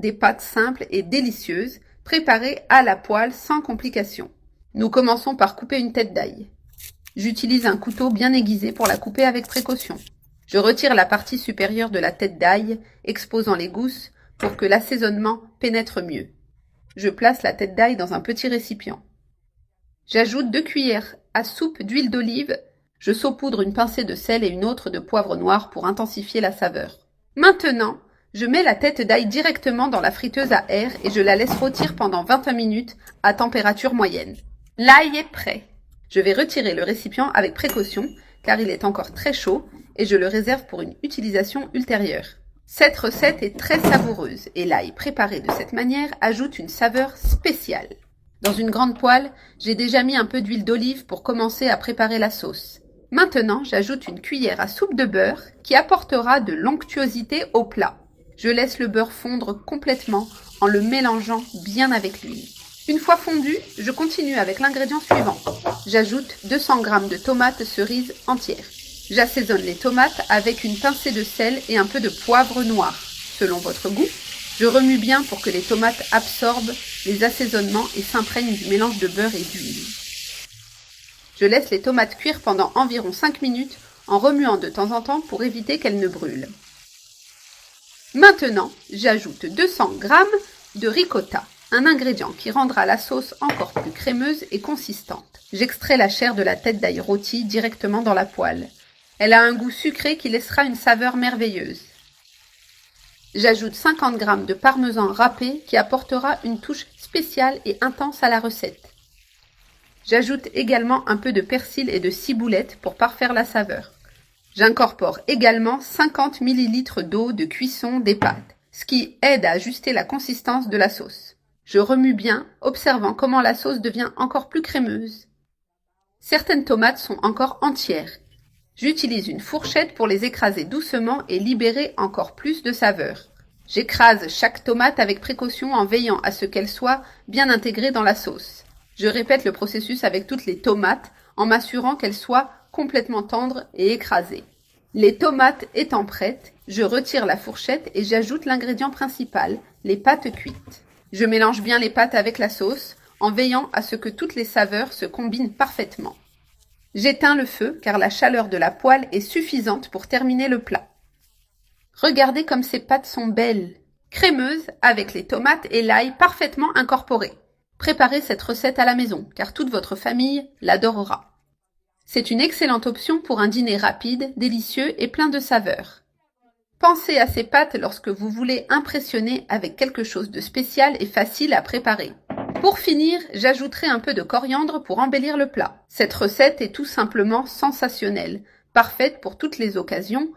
des pâtes simples et délicieuses, préparées à la poêle sans complications. Nous commençons par couper une tête d'ail. J'utilise un couteau bien aiguisé pour la couper avec précaution. Je retire la partie supérieure de la tête d'ail, exposant les gousses pour que l'assaisonnement pénètre mieux. Je place la tête d'ail dans un petit récipient. J'ajoute 2 cuillères à soupe d'huile d'olive. Je saupoudre une pincée de sel et une autre de poivre noir pour intensifier la saveur. Maintenant, je mets la tête d'ail directement dans la friteuse à air et je la laisse rôtir pendant 20 minutes à température moyenne. L'ail est prêt. Je vais retirer le récipient avec précaution car il est encore très chaud et je le réserve pour une utilisation ultérieure. Cette recette est très savoureuse et l'ail préparé de cette manière ajoute une saveur spéciale. Dans une grande poêle, j'ai déjà mis un peu d'huile d'olive pour commencer à préparer la sauce. Maintenant, j'ajoute une cuillère à soupe de beurre qui apportera de l'onctuosité au plat. Je laisse le beurre fondre complètement en le mélangeant bien avec l'huile. Une fois fondu, je continue avec l'ingrédient suivant. J'ajoute 200 g de tomates cerises entières. J'assaisonne les tomates avec une pincée de sel et un peu de poivre noir, selon votre goût. Je remue bien pour que les tomates absorbent les assaisonnements et s'imprègnent du mélange de beurre et d'huile. Je laisse les tomates cuire pendant environ 5 minutes en remuant de temps en temps pour éviter qu'elles ne brûlent. Maintenant, j'ajoute 200 g de ricotta, un ingrédient qui rendra la sauce encore plus crémeuse et consistante. J'extrais la chair de la tête d'ail rôtie directement dans la poêle. Elle a un goût sucré qui laissera une saveur merveilleuse. J'ajoute 50 g de parmesan râpé qui apportera une touche spéciale et intense à la recette. J'ajoute également un peu de persil et de ciboulette pour parfaire la saveur. J'incorpore également 50 ml d'eau de cuisson des pâtes, ce qui aide à ajuster la consistance de la sauce. Je remue bien, observant comment la sauce devient encore plus crémeuse. Certaines tomates sont encore entières. J'utilise une fourchette pour les écraser doucement et libérer encore plus de saveur. J'écrase chaque tomate avec précaution en veillant à ce qu'elle soit bien intégrée dans la sauce. Je répète le processus avec toutes les tomates en m'assurant qu'elles soient complètement tendres et écrasées. Les tomates étant prêtes, je retire la fourchette et j'ajoute l'ingrédient principal, les pâtes cuites. Je mélange bien les pâtes avec la sauce en veillant à ce que toutes les saveurs se combinent parfaitement. J'éteins le feu car la chaleur de la poêle est suffisante pour terminer le plat. Regardez comme ces pâtes sont belles, crémeuses avec les tomates et l'ail parfaitement incorporés. Préparez cette recette à la maison car toute votre famille l'adorera. C'est une excellente option pour un dîner rapide, délicieux et plein de saveurs. Pensez à ces pâtes lorsque vous voulez impressionner avec quelque chose de spécial et facile à préparer. Pour finir, j'ajouterai un peu de coriandre pour embellir le plat. Cette recette est tout simplement sensationnelle, parfaite pour toutes les occasions,